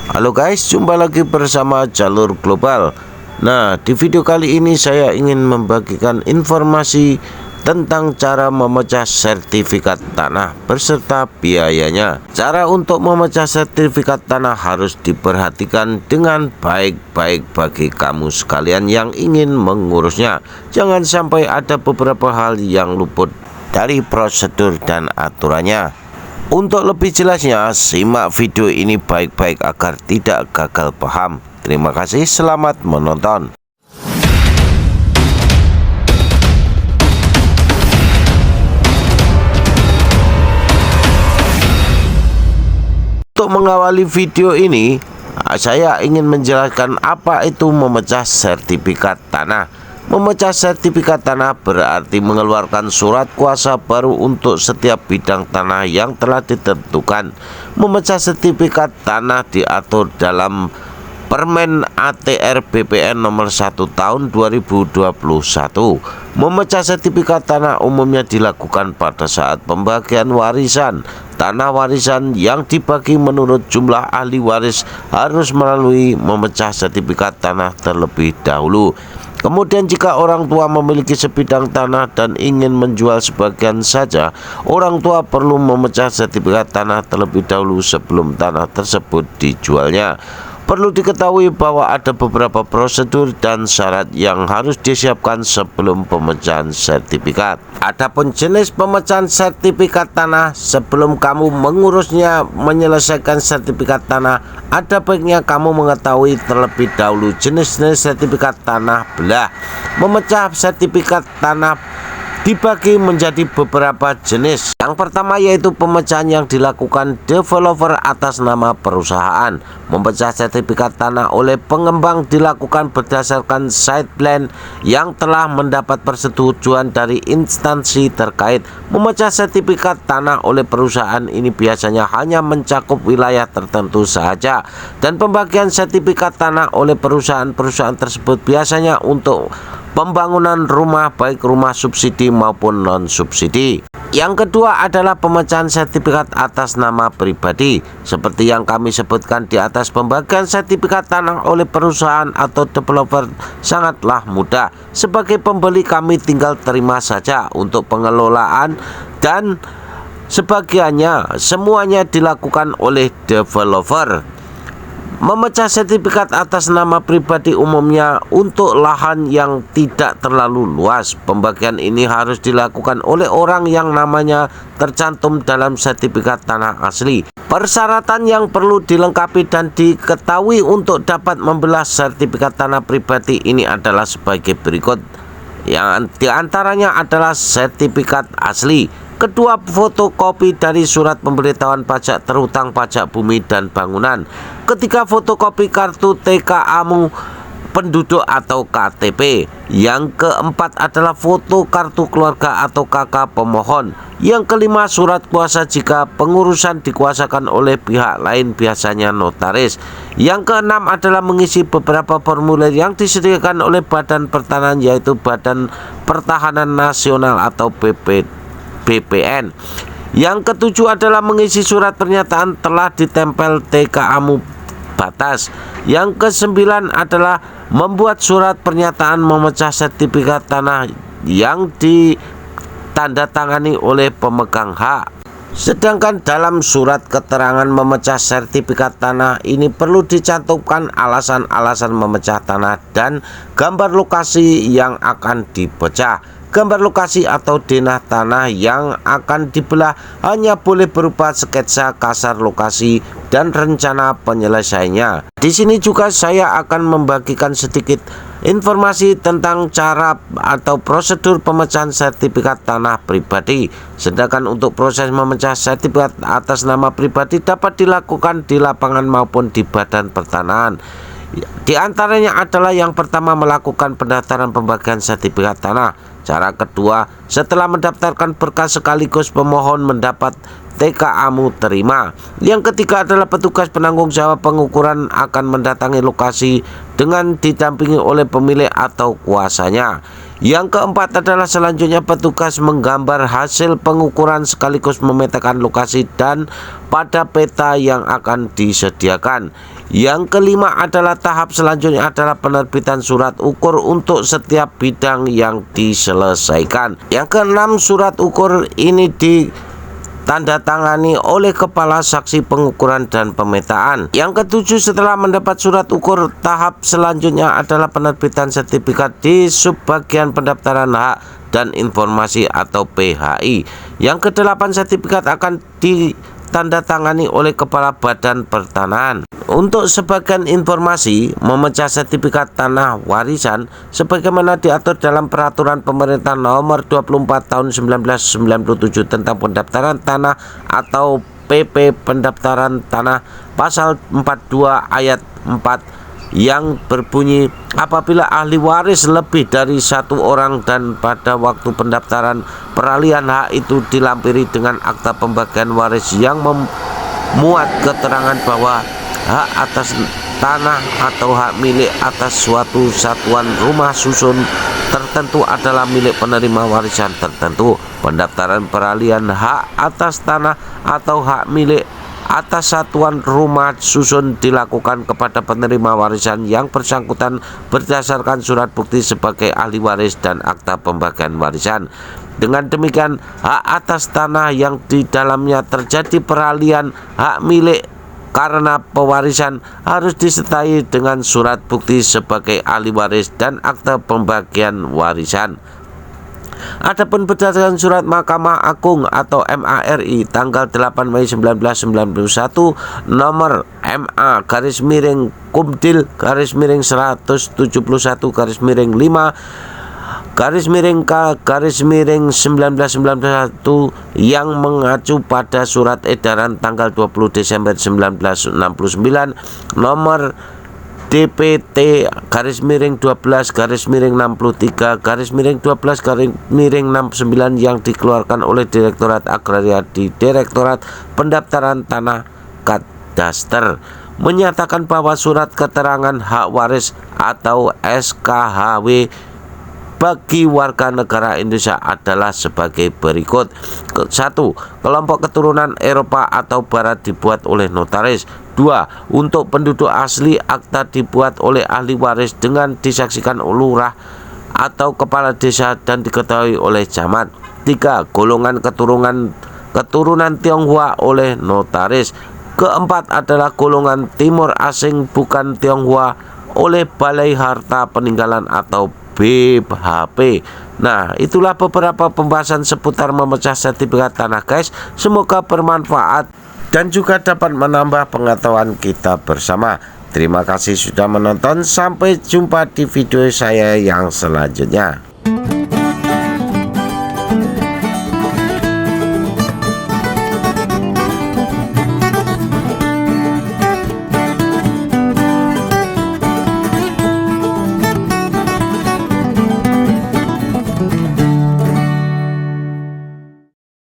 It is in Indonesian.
Halo guys, jumpa lagi bersama Jalur Global. Nah, di video kali ini saya ingin membagikan informasi tentang cara memecah sertifikat tanah beserta biayanya. Cara untuk memecah sertifikat tanah harus diperhatikan dengan baik-baik bagi kamu sekalian yang ingin mengurusnya. Jangan sampai ada beberapa hal yang luput dari prosedur dan aturannya. Untuk lebih jelasnya, simak video ini baik-baik agar tidak gagal paham. Terima kasih, selamat menonton. Untuk mengawali video ini, saya ingin menjelaskan apa itu memecah sertifikat tanah. Memecah sertifikat tanah berarti mengeluarkan surat kuasa baru untuk setiap bidang tanah yang telah ditentukan. Memecah sertifikat tanah diatur dalam Permen ATR BPN nomor 1 tahun 2021. Memecah sertifikat tanah umumnya dilakukan pada saat pembagian warisan. Tanah warisan yang dibagi menurut jumlah ahli waris harus melalui memecah sertifikat tanah terlebih dahulu. Kemudian jika orang tua memiliki sebidang tanah dan ingin menjual sebagian saja, orang tua perlu memecah sertifikat tanah terlebih dahulu sebelum tanah tersebut dijualnya. Perlu diketahui bahwa ada beberapa prosedur dan syarat yang harus disiapkan sebelum pemecahan sertifikat. Adapun jenis pemecahan sertifikat tanah, sebelum kamu mengurusnya menyelesaikan sertifikat tanah, ada baiknya kamu mengetahui terlebih dahulu jenis-jenis sertifikat tanah belah. Memecah sertifikat tanah dibagi menjadi beberapa jenis. Yang pertama yaitu pemecahan yang dilakukan developer atas nama perusahaan. Memecah sertifikat tanah oleh pengembang dilakukan berdasarkan site plan yang telah mendapat persetujuan dari instansi terkait. Memecah sertifikat tanah oleh perusahaan ini biasanya hanya mencakup wilayah tertentu saja, dan pembagian sertifikat tanah oleh perusahaan-perusahaan tersebut biasanya untuk pembangunan rumah, baik rumah subsidi maupun non-subsidi. Yang kedua adalah pemecahan sertifikat atas nama pribadi. Seperti yang kami sebutkan di atas, pembagian sertifikat tanah oleh perusahaan atau developer sangatlah mudah. Sebagai pembeli kami tinggal terima saja. Untuk pengelolaan dan sebagiannya semuanya dilakukan oleh developer. Memecah sertifikat atas nama pribadi umumnya untuk lahan yang tidak terlalu luas. Pembagian ini harus dilakukan oleh orang yang namanya tercantum dalam sertifikat tanah asli. Persyaratan yang perlu dilengkapi dan diketahui untuk dapat membelah sertifikat tanah pribadi ini adalah sebagai berikut. Yang diantaranya adalah sertifikat asli. Kedua, fotokopi dari surat pemberitahuan pajak terhutang pajak bumi dan bangunan. Ketiga, fotokopi kartu TKA-mu penduduk atau KTP. Yang keempat adalah foto kartu keluarga atau KK pemohon. Yang kelima, surat kuasa jika pengurusan dikuasakan oleh pihak lain, biasanya notaris. Yang keenam adalah mengisi beberapa formulir yang disediakan oleh Badan Pertanahan, yaitu Badan Pertahanan Nasional atau BPN. Yang ketujuh adalah mengisi surat pernyataan telah ditempel TKA-mu batas. Yang kesembilan adalah membuat surat pernyataan memecah sertifikat tanah yang ditandatangani oleh pemegang hak. Sedangkan dalam surat keterangan memecah sertifikat tanah ini perlu dicantumkan alasan-alasan memecah tanah dan gambar lokasi yang akan dipecah. Gambar lokasi atau denah tanah yang akan dibelah hanya boleh berupa sketsa kasar lokasi dan rencana penyelesaiannya. Di sini juga saya akan membagikan sedikit informasi tentang cara atau prosedur pemecahan sertifikat tanah pribadi. Sedangkan untuk proses memecah sertifikat atas nama pribadi dapat dilakukan di lapangan maupun di Badan Pertanahan. Di antaranya adalah yang pertama, melakukan pendaftaran pembagian sertifikat tanah. Cara kedua, setelah mendaftarkan berkas sekaligus pemohon mendapat TKA-mu terima. Yang ketiga adalah petugas penanggung jawab pengukuran akan mendatangi lokasi dengan didampingi oleh pemilik atau kuasanya. Yang keempat adalah selanjutnya petugas menggambar hasil pengukuran sekaligus memetakan lokasi dan pada peta yang akan disediakan. Yang kelima adalah tahap selanjutnya adalah penerbitan surat ukur untuk setiap bidang yang diselesaikan. Yang keenam, surat ukur ini ditandatangani oleh kepala saksi pengukuran dan pemetaan. Yang ketujuh, setelah mendapat surat ukur, tahap selanjutnya adalah penerbitan sertifikat di subbagian pendaftaran hak dan informasi atau PHI. Yang kedelapan, sertifikat akan ditandatangani oleh Kepala Badan Pertanahan. Untuk sebagian informasi, memecah sertifikat tanah warisan sebagaimana diatur dalam Peraturan Pemerintah Nomor 24 Tahun 1997 tentang pendaftaran tanah atau PP Pendaftaran Tanah pasal 42 ayat 4 yang berbunyi, apabila ahli waris lebih dari satu orang dan pada waktu pendaftaran peralihan hak itu dilampiri dengan akta pembagian waris yang memuat keterangan bahwa hak atas tanah atau hak milik atas suatu satuan rumah susun tertentu adalah milik penerima warisan tertentu, pendaftaran peralihan hak atas tanah atau hak milik atas satuan rumah susun dilakukan kepada penerima warisan yang bersangkutan berdasarkan surat bukti sebagai ahli waris dan akta pembagian warisan. Dengan demikian, hak atas tanah yang di dalamnya terjadi peralihan hak milik karena pewarisan harus disertai dengan surat bukti sebagai ahli waris dan akta pembagian warisan. Adapun berdasarkan surat Mahkamah Agung atau MARI tanggal 8 Mei 1991 nomor MA-1/171/5 yang mengacu pada surat edaran tanggal 20 Desember 1969 nomor DPT-12-63-69 yang dikeluarkan oleh Direktorat Agraria di Direktorat Pendaftaran Tanah Kadaster menyatakan bahwa surat keterangan hak waris atau SKHW bagi warga negara Indonesia adalah sebagai berikut. 1. Kelompok keturunan Eropa atau Barat dibuat oleh notaris. 2. Untuk penduduk asli, akta dibuat oleh ahli waris dengan disaksikan lurah atau kepala desa dan diketahui oleh camat. 3. Golongan keturunan Tionghoa oleh notaris. Keempat adalah golongan timur asing bukan Tionghoa oleh Balai Harta Peninggalan atau BHP. Nah, itulah beberapa pembahasan seputar memecah sertifikat tanah, guys. Semoga bermanfaat dan juga dapat menambah pengetahuan kita bersama. Terima kasih sudah menonton. Sampai jumpa di video saya yang selanjutnya.